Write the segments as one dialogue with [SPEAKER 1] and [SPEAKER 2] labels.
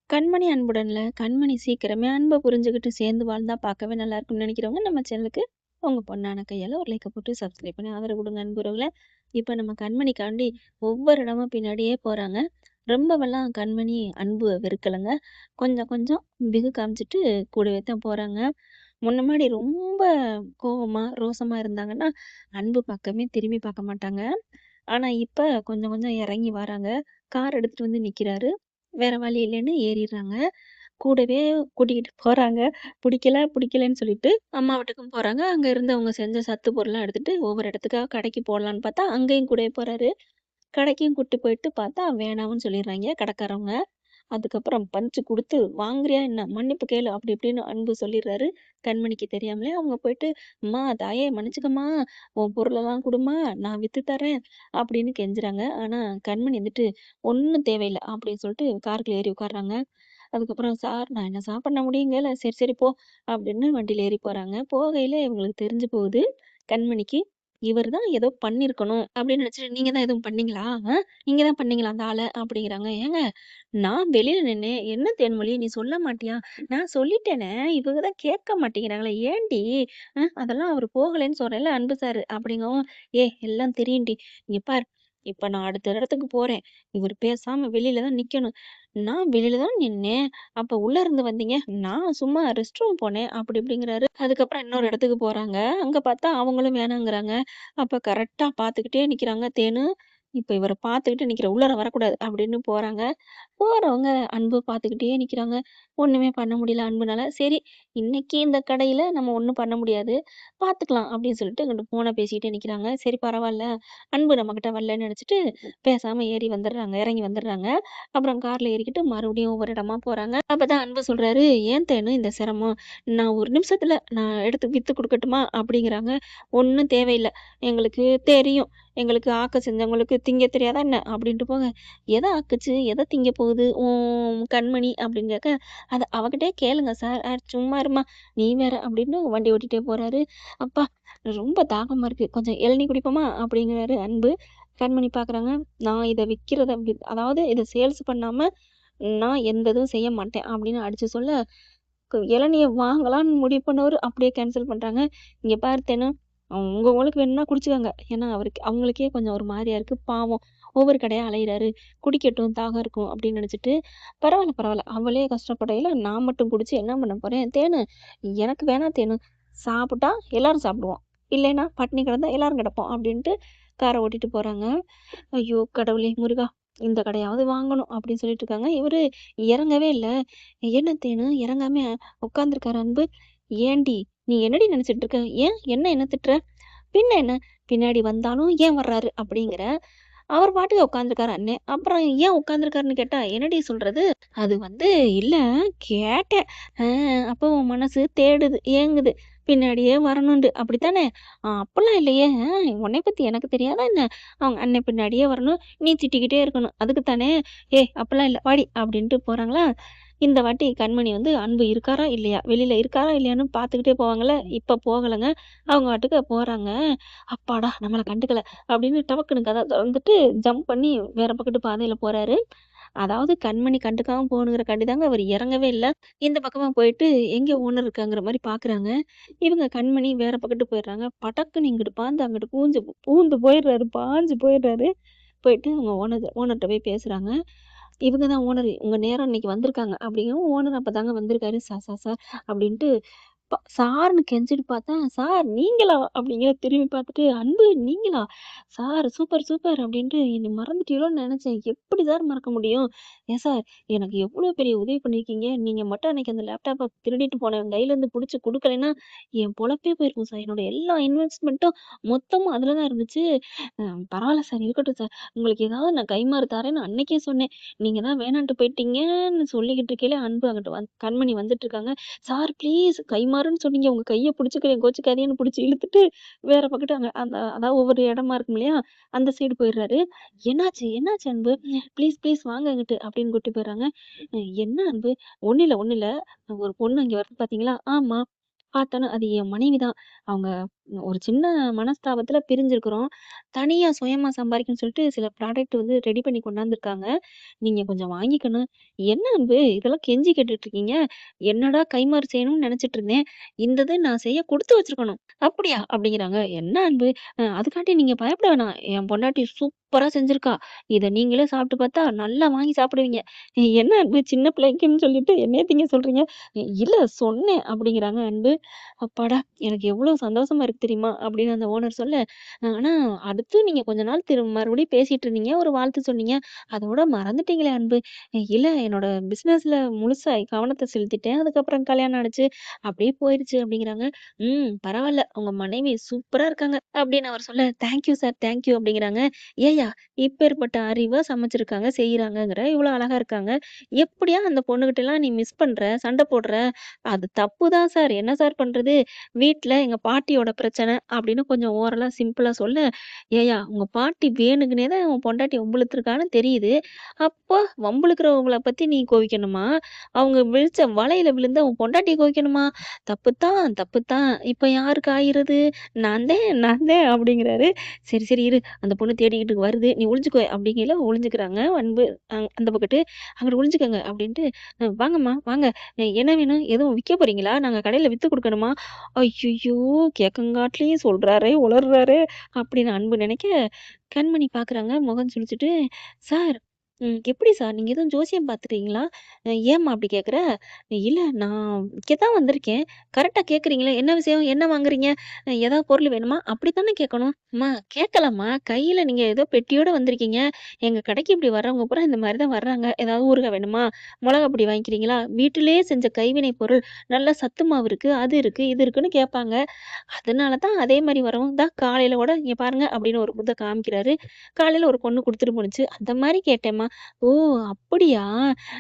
[SPEAKER 1] கண்மணி அன்புடன்ல, கண்மணி சீக்கிரமே அன்ப புரிஞ்சுகிட்டு சேர்ந்து வாழ்ந்தா பார்க்கவே நல்லா இருக்கும்னு நினைக்கிறவங்க, நம்ம சேனலுக்கு உங்க பொண்ணான கையால ஒரு லைக்க போட்டு சப்ஸ்கிரைப் பண்ணி ஆதரவு குடுங்க அன்புறவுகள. இப்ப நம்ம கண்மணிக்காண்டி ஒவ்வொரு இடமா பின்னாடியே போறாங்க. ரொம்பவெல்லாம் கண்மணி அன்பு வெறுக்கலங்க. கொஞ்சம் கொஞ்சம் பிகு காமிச்சுட்டு கூடவே தான் போறாங்க. முன்னாடி ரொம்ப கோவமா, ரோசமா இருந்தாங்கன்னா, அன்பு பக்கமே திரும்பி பார்க்க மாட்டாங்க. ஆனா, இப்ப கொஞ்சம் கொஞ்சம் இறங்கி வராங்க. கார் எடுத்துட்டு வந்து நிக்கிறாரு. வேற வழி இல்லன்னு ஏறிர்றாங்க. கூடவே கூட்டிக்கிட்டு போறாங்க. புடிக்கல, புடிக்கலன்னு சொல்லிட்டு அம்மா வீட்டுக்கும் போறாங்க. அங்க இருந்து அவங்க செஞ்ச சத்து பொருள்லாம் எடுத்துட்டு ஒவ்வொரு இடத்துக்கா கடைக்கு போடலான்னு பார்த்தா, அங்கேயும் கூடவே போறாரு. கடைக்கும் கூட்டு போயிட்டு பார்த்தா, வேணாம்னு சொல்லிர்றாய்ங்க கடைக்காரவங்க. அதுக்கப்புறம் பஞ்ச் குடுத்து, "வாங்குறியா என்ன? மன்னிப்பு கேளு" அப்படி இப்படின்னு அன்பு சொல்லிர்றாரு. கண்மணிக்கு தெரியாமலே அவங்க போயிட்டு, "அம்மா தாயே மன்னிச்சுக்கம்மா, உன் பொருளெல்லாம் குடும்மா, நான் வித்து தர்றேன்" அப்படின்னு கெஞ்சுறாங்க. ஆனா கண்மணி வந்துட்டு, "ஒண்ணும் தேவையில்ல" அப்படின்னு சொல்லிட்டு காருக்குள்ள ஏறி உட்கார்றாங்க. அதுக்கப்புறம், "சார் நான் என்ன சார் பண்ண முடியுங்கேல" "சரி, சரி போ" அப்படின்னு வண்டியில ஏறி போறாங்க. போகையில இவங்களுக்கு தெரிஞ்சு போகுது, கண்மணிக்கு, இவரு தான் ஏதோ பண்ணியிருக்கணும் அப்படின்னு நினைச்சுட்டு, "நீங்க தான் எதுவும் பண்ணீங்களா? நீங்க தான் பண்ணீங்களா அந்த ஆள?" அப்படிங்கிறாங்க. ஏங்க நான் வெளியில நின்னேன். "என்ன தேன்மொழி நீ சொல்ல மாட்டியா?" "நான் சொல்லிட்டேனே, இவங்க தான் கேட்க மாட்டேங்கிறாங்களே, ஏன்டி? அதெல்லாம் அவரு போகலைன்னு சொல்றேன்ல அன்பு சாரு" அப்படிங்கவும், "ஏய் எல்லாம் தெரியும்டி. இங்க பாரு, இப்ப நான் அடுத்த இடத்துக்கு போறேன். இவரு பேசாம வெளியில தான் நிக்கணும். நான் வெளியில தான் நின்னேன். அப்ப உள்ள இருந்து வந்தீங்க. நான் சும்மா ரெஸ்ட் ரூம் போனேன்" அப்படி இப்படிங்கிறாரு. அதுக்கப்புறம் இன்னொரு இடத்துக்கு போறாங்க. அங்க பார்த்தா அவங்களும் வேணாங்கிறாங்க. அப்ப கரெக்ட்டா பார்த்துக்கிட்டே நிக்கிறாங்க தேனு. இப்ப இவர பார்த்துக்கிட்டு நிக்கிறேன். உள்ளார வரக்கூடாது அப்படின்னு போறாங்க. போறவங்க அன்பு பார்த்துக்கிட்டே நிக்கிறாங்க. ஒண்ணுமே பண்ண முடியல அன்புனால. சரி, இன்னைக்கு இந்த கடையில நம்ம ஒண்ணும் பண்ண முடியாது. பார்த்துக்கலாம் அப்படின்னு சொல்லிட்டு அங்கிட்டு ஃபோன பேசிக்கிட்டே நிக்கிறாங்க. சரி பரவால்ல. அன்பு நம்மகிட்ட வரலன்னு நெனச்சுட்டு பேசாம ஏறி வந்துடுறாங்க. இறங்கி வந்துடுறாங்க. அப்புறம் கார்ல ஏறிக்கிட்டு மறுபடியும் ஒவ்வொரு இடமா போறாங்க. அப்பதான் அன்பு சொல்றாரு, "ஏன் தேனு இந்த சிரமம்? நான் ஒரு நிமிஷத்துல நான் எடுத்து வித்து குடுக்கட்டுமா?" அப்படிங்கிறாங்க. "ஒண்ணும் தேவையில்ல. எங்களுக்கு தெரியும். எங்களுக்கு ஆக்க செஞ்சவங்களுக்கு திங்க தெரியாதா என்ன?" அப்படின்ட்டு போங்க. "எத ஆக்குச்சு? எத திங்க போகுது உன் கண்மணி?" அப்படின்னு கேட்க, "அத அவகிட்டயே கேளுங்க சார்." சும்மா இரும்மா நீ வேற" அப்படின்னு வண்டி ஓட்டிட்டே போறாரு. "அப்பா ரொம்ப தாகமா இருக்கு. கொஞ்சம் இளநீ குடிப்போமா?" அப்படிங்கிறாரு அன்பு. கண்மணி பார்க்குறாங்க. "நான் இத விக்கிறத அதாவது இத சேல்ஸ் பண்ணாம நான் எந்த இதுவும் செய்ய மாட்டேன்." அப்படின்னு அடிச்சு சொல்ல, இளநீய வாங்கலாம்னு முடிவு பண்ணவரு அப்படியே கேன்சல் பண்றாங்க. "இங்க பாரு தேனு, உங்களுக்கு வேணும்னா குடிச்சுக்கோங்க." ஏன்னா அவங்களுக்கே கொஞ்சம் ஒரு மாரியா இருக்கு. பாவம் ஒவ்வொரு கடையா அலையிறாரு. குடிக்கட்டும் தாகம் இருக்கும் அப்படின்னு நெனச்சுட்டு, "பரவால்ல, பரவால்ல. அவளே கஷ்டப்படையில நான் மட்டும் குடிச்சு என்ன பண்ண போறேன்? தேனு எனக்கு வேணாம் தேனு. சாப்புட்டா எல்லாரும் சாப்பிடுவோம். இல்லைன்னா பட்டினி கிடந்தா எல்லாரும் கிடப்போம்." அப்படின்ட்டு கார ஓட்டிட்டு போறாங்க. ஐயோ! கடவுளே! முருகா! இந்த கடையாவது வாங்கணும் அப்படின்னு சொல்லிட்டு இருக்காங்க. இவரு இறங்கவே இல்ல. என்ன தேனு இறங்காம உட்காந்துருக்காரு அன்பு. "ஏன்டி! நீ என்னடி நெனச்சுட்டு இருக்க? ஏன்? என்ன திட்டுற? பின்ன என்ன? பின்னாடி வந்தாலும் ஏன் வர்றாரு?" அப்படிங்கிற. அவர் பாட்டுக்கு உட்காந்துருக்காரு அண்ணே. அப்புறம் ஏன் உட்காந்துருக்காருன்னு கேட்டா, "என்னடி சொல்றது?" அது வந்து இல்ல கேட்டேன். "ஆ அப்போ உன் மனசு தேடுது, ஏங்குது. பின்னாடியே வரணுன்டு. அப்படித்தானே?" அப்பலாம் இல்லையே. உன்னைய பத்தி எனக்கு தெரியாதா என்ன? அவங்க அண்ணன் பின்னாடியே வரணும். நீ திட்டிக்கிட்டே இருக்கணும். அதுக்கு தானே?" "ஏய் அப்பலாம் இல்ல. வாடி" அப்படின்ட்டு போறாங்களா. இந்த வாட்டி கண்மணி வந்து அன்பு இருக்காரா? இல்லையா? வெளியில இருக்காரா? இல்லையான்னு பார்த்துக்கிட்டே போவாங்கல்ல. இப்ப போகலங்க. அவங்க பாட்டுக்கு போறாங்க. "அப்பாடா! நம்மள கண்டுக்கல" அப்படின்னு டபக்குனு கதவ தொறந்துட்டு ஜம்ப் பண்ணி வேற பக்கட்டு பாதையில போறாரு. அதாவது கண்மணி கண்டுக்காம போகணுங்கிறக்காண்டி தாங்க அவரு இறங்கவே இல்ல. இந்த பக்கமா போயிட்டு எங்க ஓனர் இருக்காங்கிற மாரி பார்க்குறாங்க. இவங்க கண்மணி வேற பக்கட்டு போயிடுறாங்க. படக்குன்னு இங்கிட்டு பாந்து அங்கிட்டு பூந்து போயிடுறாரு. பாஞ்சு போயிடுறாரு. போயிட்டு அவங்க ஓனர்ட்ட போய் பேசுறாங்க. இவங்க தான் ஓனரு. உங்க நேரம் இன்னைக்கு வந்திருக்காங்க அப்படிங்கவும், ஓனர் அப்பதாங்க வந்திருக்காரு. "சார், சார், சார்" அப்படின்ட்டு சார்ன்னு கெஞ்சிட்டு பார்த்தா, "சார் நீங்களா?" அப்படிங்கிற திரும்பி பார்த்துட்டு, "அன்பு நீங்களா? சார் சூப்பர், சூப்பர்" அப்படின்ட்டு "என்னை மறந்துட்டீங்களோன்னு நெனச்சேன். எப்படி சார் மறக்க முடியும்? ஏன் சார் எனக்கு எவ்வளோ பெரிய உதவி பண்ணியிருக்கீங்க. நீங்க மட்டும் அன்னைக்கு அந்த லேப்டாப்ப திருடிட்டு போனவன் கையிலேருந்து புடிச்சு குடுக்கலைன்னா, என் பொழப்பே போயிருக்கும் சார். என்னோட எல்லா இன்வெஸ்ட்மென்ட்டும் மொத்தமும் அதுல தான் இருந்துச்சு. பரவால்ல சார், இருக்கட்டும் சார். உங்களுக்கு ஏதாவது நான் கைமாறு தரேன்னு அன்னைக்கே சொன்னேன். நீங்க தான் வேணான்ட்டு போயிட்டீங்கன்னு சொல்லிக்கிட்டு இருக்கையில, அன்பு அங்கிட்டு கண்மணி வந்துட்டுருக்காங்க. "சார் ப்ளீஸ் கைமாறுன்னு சொன்னீங்க. உங்க கைய புடிச்சுக்கிறேன், கோச்சுக்காதீங்கன்னு" புடிச்சு இழுத்துட்டு, வேற பக்கட்டு அங்க அந்த அதாவது ஒவ்வொரு இடமா இருக்கும் இல்லையா? அந்த சைடு போயிடுறாரு. "என்னாச்சு? என்னாச்சு அன்பு? ப்ளீஸ், ப்ளீஸ் வாங்க இங்கிட்டு" அப்படின்னு கூட்டிட்டு போயிடுறாங்க. "என்ன அன்பு?" "ஒண்ணும் இல்ல, ஒண்ணும் இல்ல. ஒரு பொண்ணு இங்க வருது பாத்தீங்களா?" "ஆமா." பார்த்தோன்னா, அது என் மனைவி தான். அவங்க ஒரு சின்ன மனஸ்தாபத்துல பிரிஞ்சிருக்கிறோம். தனியா சுயமா சம்பாரிக்கணும்னு சொல்லிட்டு சில ப்ராடக்ட் வந்து ரெடி பண்ணி கொண்டாந்துருக்காங்க. நீங்க கொஞ்சம் வாங்கிக்கணும். என்ன அன்பு இதெல்லாம் கெஞ்சி கேட்டுட்டு இருக்கீங்க? என்னடா கைமாறு செய்யணும்னு நெனச்சுட்டு இருந்தேன். இந்த இது நான் செய்ய குடுத்து வச்சிருக்கணும். அப்படியா? அப்படிங்கிறாங்க. என்ன அன்பு? அதுக்காண்டி நீங்க பயப்பட வேணாம். என் பொண்டாட்டி சூப்பரா செஞ்சிருக்கா. இத நீங்களே சாப்பிட்டு பார்த்தா நல்லா வாங்கி சாப்பிடுவீங்க. என்ன அன்பு சின்ன பிள்ளைக்குன்னு சொல்லிட்டு என்னைய திங்க சொல்றீங்க? இல்ல சொன்னேன் அப்படிங்கிறாங்க அன்பு. அப்பாடா! எனக்கு எவ்வளோ சந்தோஷமா இருக்கு தெரியுமா? அப்படின்னு அந்த ஓனர் சொல்ல, ஆனா அடுத்து நீங்க கொஞ்ச நாள் மறுபடியும் பேசிட்டு இருந்தீங்க. ஒரு வாழ்த்து சொன்னீங்க. அதோட மறந்துட்டீங்களே அன்பு. இல்ல என்னோட பிசினஸ்ல முழுசா கவனத்த செலுத்திட்டேன். அதுக்கப்புறம் கல்யாணம் ஆனுச்சு. அப்படியே போயிருச்சு அப்படிங்கிறாங்க. பரவால்ல. உங்க மனைவி சூப்பரா இருக்காங்க. அப்படின்னு அவர் சொல்ல, thank you sir, thank you அப்படிங்கிறாங்க. ஏய்யா! இப்பேற்பட்ட அறிவா சமைச்சிருக்காங்க, செய்றாங்கங்கிற, இவ்வளோ அழகா இருக்காங்க. எப்படியா அந்த பொண்ணுகிட்டலாம் நீ மிஸ் பண்ற? சண்ட போடுற? அது தப்பு தான் சார். என்ன சார் பண்றது? வீட்ல எங்க பாட்டியோட பிரச்சனை அப்படின்னு கொஞ்சம் ஓரலா சிம்பிளா சொல்ல, ஏய்யா! உங்க பாட்டி வேணுக்குன்னே தான் உன் பொண்டாட்டி வம்பிழுத்துருக்கான்னு தெரியுது. அப்போ வம்பிழுக்கிறவங்கள பத்தி நீ கோவிக்கணுமா? அவங்க விழிச்ச வலையில விழுந்த உன் பொண்டாட்டிய கோவிக்கணுமா? தப்புத்தான், தப்புத்தான். இப்ப யாருக்கு ஆயிறது? நான் தான் அப்படிங்கிறாரு. சரி, சரி இரு. அந்த பொண்ணு தேடிக்கிட்டு வருது. நீ ஒளிஞ்சுக்கோ அப்படிங்கையில ஒளிஞ்சுக்கிறாங்க. அன்பு அந்த பக்கட்டு, அங்கிட்டு ஒளிஞ்சுக்கங்க அப்படின்ட்டு, வாங்கம்மா வாங்க. என்ன வேணும்? எதுவும் விக்க போறீங்களா? நாங்க கடையில வித்து குடுக்கணுமா?" ஐய்யய்யோ! கேட்கங்காட்டியும் சொல்றாரே, உளர்றாரே அப்படின்னு அன்பு நெனைக்க, கண்மணி பார்க்குறாங்க. முகம் சுளிச்சுட்டு, "சார், எப்படி சார்? நீங்க எதுவும் ஜோசியம் பார்த்துட்டீங்களா? ஏம்மா அப்படி கேட்குற?" "இல்ல நான் விக்க தான் வந்திருக்கேன். கரெக்ட்டா கேட்குறீங்களே! என்ன விஷயம்? என்ன வாங்குறீங்க? ஏதாவது பொருள் வேணுமா?" அப்படித்தானே கேட்கணும். "அம்மா கேட்கலம்மா. கையில நீங்க ஏதோ பெட்டியோட வந்திருக்கீங்க. எங்க கடைக்கு இப்படி வர்றவங்க பூரா இந்த மாரி தான் வர்றாங்க. ஏதாவது ஊறுகாய் வேணுமா? மொளகா பொடி வாங்கிக்கிறீங்களா? வீட்டிலேயே செஞ்ச கைவினை பொருள், நல்ல சத்து மாவு இருக்கு, அது இருக்கு, இது இருக்குன்னு கேட்பாங்க. அதனால தான் அதே மாரி வரவும், "இந்தா காலையில கூட இங்க பாருங்க" அப்படின்னு ஒரு முத்த காமிக்கிறாரு. காலையில ஒரு பொண்ணு குடுத்துட்டு போணுச்சு. "அந்த மாரி கேட்டேன்ம்மா." "ஓ! அப்படியா?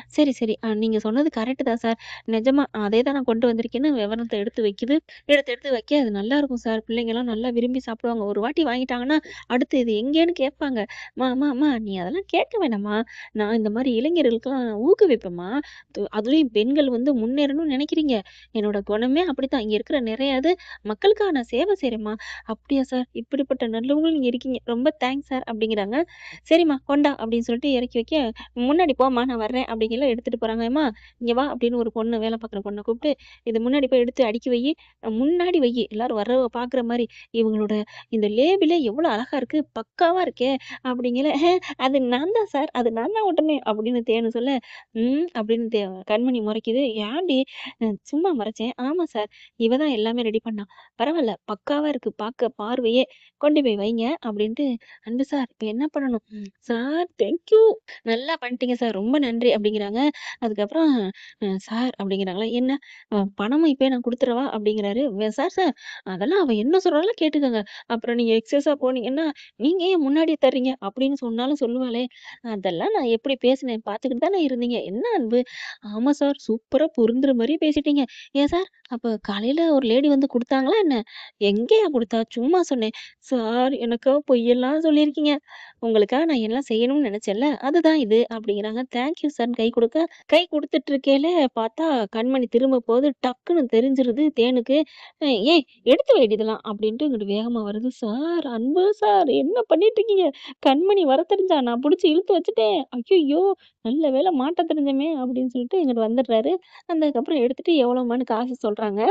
[SPEAKER 1] சரி, சரி. நீங்க சொன்னது கரெக்ட்டு தான் சார். நிஜமா அதே தான் நான் கொண்டு வந்திருக்கேன்னு" விவரத்த எடுத்து வைக்குது. எடுத்து வைக்க, "அது நல்லாருக்கும் சார். பிள்ளைங்கலாம் நல்லா விரும்பி சாப்பிடுவாங்க. ஒரு வாட்டி வாங்கிட்டாங்கன்னா, அடுத்து இது எங்கேன்னு கேட்பாங்க." "அம்மா, அம்மா, அம்மா நீ அதெல்லாம் கேட்க வேணாம்மா. நான் இந்த மாரி இளைஞர்களுக்கெல்லாம் ஊக்குவிப்பேன்ம்மா. அதுலயும் பெண்கள் வந்து முன்னேறணும்னு நெனைக்கிறீங்க. என்னோட குணமே அப்படித்தான். இங்க இருக்கிற நெறைய இது மக்களுக்காக நான் சேவை செய்றேன்ம்மா." "அப்படியா சார்? இப்படிப்பட்ட நல்லவங்களும் நீங்க இருக்கீங்க. ரொம்ப தேங்க்ஸ் சார்." அப்படிங்கிறாங்க. "சரிம்மா கொண்டா" அப்படின்னு சொல்லிட்டு இறக்கி வைக்க, "முன்னாடி போம்மா நான் வர்றேன்." அப்படிங்கையில எடுத்துட்டு போறாங்க. "ஏம்மா இங்க வா" அப்படின்னு ஒரு பொண்ணு வேலை பார்க்குற பொண்ண கூப்பிட்டு, "இத முன்னாடி போய் எடுத்து அடுக்கி வையி. முன்னாடி வையி. எல்லாரும் வர்றவங்க பார்க்குற மாரி. இவங்களோட இந்த லேபிளே எவ்வளோ அழகா இருக்கு. பக்காவா இருக்கே." அப்படிங்கையில, அது நான் தான் சார். அது நான் தான் ஒட்டுனேன்." அப்படின்னு தேனு சொல்ல, அப்படின்னு கண்மணி முறைக்குது. "ஏன்டி?" சும்மா மறைச்சேன்." "ஆமா சார். இவ தான் எல்லாமே ரெடி பண்ணா." "பரவால்ல. பக்காவா இருக்கு. பார்க்க பார்வையே. கொண்டு போய் வைங்க." அப்படின்ட்டு, "அன்பு சார் இப்ப என்ன பண்ணணும்?" "Sir thank you. நல்லா பண்ணிட்டீங்க சார். ரொம்ப நன்றி." அப்படிங்கிறாங்க. அதுக்கப்புறம் சார் அப்படிங்கிறாங்களா, "என்ன பணமும் இப்பயே நான் குடுத்துறவா?" அப்படிங்கிறாரு. "சார் சார் அதெல்லாம் அவ என்ன சொல்றாளோ கேட்டுக்கங்க. அப்புறம் நீங்க எக்ஸஸா போனீங்கன்னா, நீங்க ஏன் முன்னாடியே தர்றீங்க?" அப்படின்னு சொன்னாலும் சொல்லுவாளே. "அதெல்லாம் நான் எப்படி பேசினேன் பார்த்துக்கிட்டு தானே இருந்தீங்க. என்ன அன்பு?" "ஆமா சார். சூப்பரா பொருந்துற மாரி பேசிட்டீங்க." "ஏன் சார் அப்ப காலையில ஒரு லேடி வந்து குடுத்தாங்களா என்ன?" "எங்கேய்யா குடுத்தா? சும்மா சொன்னேன்." "சார் எனக்காக பொய்யெல்லாம் சொல்லியிருக்கீங்க. உங்களுக்காக நான் எல்லாம் செய்யணும்னு நெனச்சேன்ல, அதுதான் இது." அப்படிங்கிறாங்க. தேங்க் யூ சார்ன்னு கை குடுக்க, கை குடுத்துட்டு இருக்கையில பார்த்தா கண்மணி திரும்ப போது டக்குன்னு தெரிஞ்சிருது தேனுக்கு. "ஏய் எடுத்து வைடி இதெல்லாம்" அப்படின்ட்டு இங்கிட்டு வேகமா வருது. "சார், அன்பு சார் என்ன பண்ணிட்டு இருக்கீங்க? கண்மணி வர தெரிஞ்சா நான் புடிச்சு இழுத்து வச்சுட்டேன். ஐய்யய்யோ! நல்ல வேளை மாட்ட தெரிஞ்சோமே" அப்படின்னு சொல்லிட்டு இங்கிட்டு வந்துடுறாரு. வந்ததுக்கப்புறம் எடுத்துட்டு எவ்வளோமான்னு காசு சொல்றாங்க.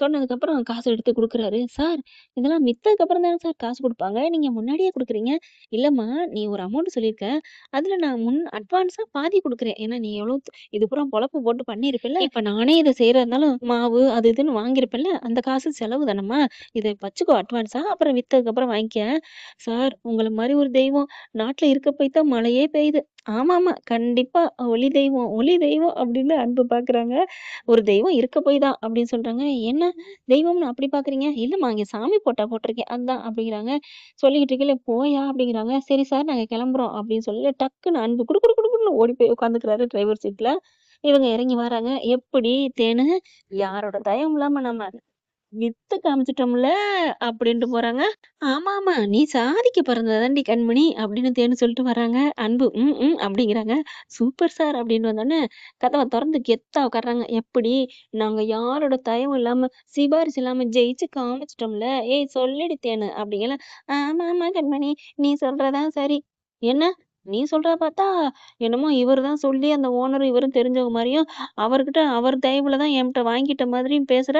[SPEAKER 1] சொன்னதுக்கப்புறம் காசு எடுத்து குடுக்குறாரு. "சார் இதெல்லாம் வித்ததுக்கப்புறம் தானே சார் காசு குடுப்பாங்க. நீங்க முன்னாடியே குடுக்குறீங்க." "இல்லம்மா நீ ஒரு அமௌண்ட் சொல்லியிருக்க. அதுல நான் அட்வான்ஸா பாதி குடுக்குறேன். ஏன்னா நீ எவ்வளோ இது பூரா பொழப்பு போட்டு பண்ணியிருப்பல்ல. இப்ப நானே இத செய்றதா இருந்தாலும் மாவு அது இதுன்னு வாங்கியிருப்பேன்ல. அந்த காசு செலவு தானம்மா. இத வச்சுக்கோ அட்வான்ஸா. அப்புறம் வித்ததுக்கப்புறம் வாங்கிக்க." "சார் உங்கள மாரி ஒரு தெய்வம் நாட்ல இருக்க போய் தான் மழையே பெய்யுது." "ஆமாமா. கண்டிப்பா. ஒளி தெய்வம், ஒளி தெய்வம்." அப்படின்னு அன்பு பார்க்குறாங்க. "ஒரு தெய்வம் இருக்க போய் தான்" அப்படின்னு சொல்றாங்க. "என்ன தெய்வம்னு அப்படி பார்க்குறீங்க?" "இல்லம்மா இங்க சாமி போட்டா போட்டிருக்கேன். அதான்" அப்படிங்கிறாங்க. சொல்லிக்கிட்டு இருக்கையில, "போயா" அப்படிங்கிறாங்க. "சரி சார் நாங்க கிளம்புறோம்" அப்படின்னு சொல்லி டக்குன்னு அன்பு குடு குடு குடுன்னு ஓடி போய் உட்காந்துக்கிறாரு டிரைவர் சீட்ல. இவங்க இறங்கி வராங்க. எப்படி தேனு யாரோட தயவும் இல்லாம நம்ம வித்து காமிச்சுட்டோம்ல அப்படின்ட்டு போறாங்க. ஆமாமா. நீ சாதிக்க பிறந்தது தான்டி கண்மணி அப்படின்னு தேனு சொல்லிட்டு வராங்க. அன்பு ம், ம் அப்படிங்கிறாங்க. சூப்பர் சார் அப்படின்னு வந்தோனே, கதவ தொறந்து கெத்தா உட்கார்றாங்க. எப்படி? நாங்க யாரோட தயவும் இல்லாம, சிபாரிசு இல்லாம ஜெயிச்சு காமிச்சுட்டோம்ல. ஏய் சொல்லுடி தேனு அப்படிங்கல. ஆமா, ஆமா கண்மணி. நீ சொல்றது தான் சரி. என்ன? நீ சொல்றத பார்த்தா, என்னமோ இவரு தான் சொல்லி அந்த ஓனரும் இவரும் தெரிஞ்சவங்க மாரியும், அவர்கிட்ட அவர் தயவுல தான் என்ட்ட வாங்கிட்ட மாதிரியும் பேசுற.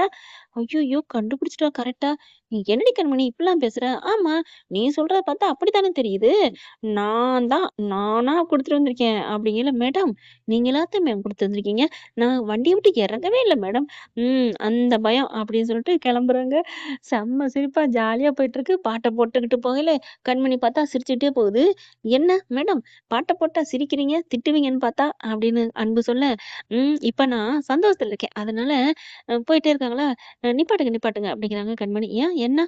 [SPEAKER 1] ஐய்யய்யோ! கண்டுபிடிச்சுட்டா கரெக்ட்டா. "என்னடி கண்மணி இப்படிலாம் பேசுற?" "ஆமா, நீ சொல்றத பார்த்தா அப்படித்தானே தெரியுது. நான் தான் நானா குடுத்துட்டு வந்திருக்கேன்." அப்படிங்கல. "மேடம், நீங்களாத்த மேம் குடுத்து வந்திருக்கீங்க. நான் வண்டிய விட்டு இறங்கவே இல்ல மேடம்." அந்த பயம்." அப்படின்னு சொல்லிட்டு கிளம்புறாங்க. செம்ம சிரிப்பா ஜாலியா போயிட்டுருக்கு. பாட்ட போட்டுக்கிட்டு போகையில, கண்மணி பார்த்தா சிரிச்சுட்டே போகுது. "என்ன மேடம் பாட்ட போட்டா சிரிக்கிறீங்க, திட்டுவீங்கன்னு பார்த்தா" அப்படின்னு அன்பு சொல்ல, இப்ப நான் சந்தோஷத்துல இருக்கேன். அதனால போயிட்டே இருக்காங்களா, நிப்பாட்டுங்க, நிப்பாட்டுங்க" அப்படிங்கிறாங்க கண்மணி. "ஏன் என்ன?"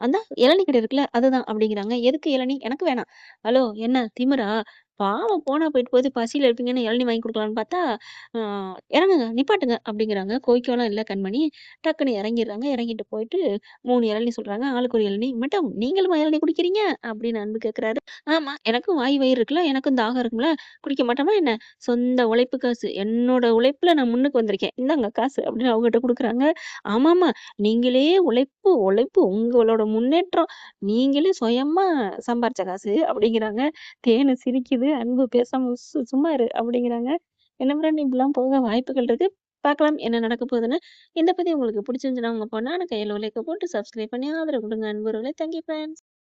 [SPEAKER 1] "அதான் இளநீ கடை இருக்குல்ல, அதுதான்" அப்படிங்கிறாங்க. "எதுக்கு இளநீ? எனக்கு வேணாம்." "ஹலோ என்ன திமிரா? பாவம் போனா போயிட்டு போகுது, பசியில இருப்பீங்கன்னு இளநீ வாங்கி குடுக்கலான்னு பார்த்தா, ஆ இறங்குங்க, நிப்பாட்டுங்க" அப்படிங்கிறாங்க. கோய்க்கலாம் இல்ல கண்மணி. டக்குன்னு இறங்கிர்றாங்க. இறங்கிட்டு போயிட்டு 3 இளநீ சொல்றாங்க. ஆளுக்கு ஒரு இளநீ. "மேடம் நீங்களுமா இளநீ குடிக்கிறீங்க?" அப்படின்னு அன்பு கேட்கிறாரு. "ஆமா, எனக்கும் வாய் வயிறு இருக்குல்ல, எனக்கும் தாகம் இருக்கும்ல, குடிக்க மாட்டோமா என்ன? சொந்த உழைப்பு காசு. என்னோட உழைப்புல நான் முன்னுக்கு வந்திருக்கேன். இந்தாங்க காசு" அப்படின்னு அவங்ககிட்ட குடுக்குறாங்க. "ஆமாமா, நீங்களே உழைப்பு, உழைப்பு உங்களோட முன்னேற்றம். நீங்களே சுயமா சம்பாரிச்ச காசு" அப்படிங்கிறாங்க. தேனு சிரிக்குது. அன்பு பேசாம சும்மா இரு" அப்படிங்கிறாங்க. என்ன ஃப்ரெண்ட் இப்படிலாம் போக வாய்ப்புகள் இருக்கு. பார்க்கலாம் என்ன நடக்க போகுதுன்னு. இந்த பதிவு உங்களுக்கு பிடிச்சிருந்துச்சுன்னா, உங்க பொண்ணான கையில ஒரு லைக்க போட்டு சப்ஸ்கிரைப் பண்ணி ஆதரவு குடுங்க அன்புறவுகளே. Thank you friends.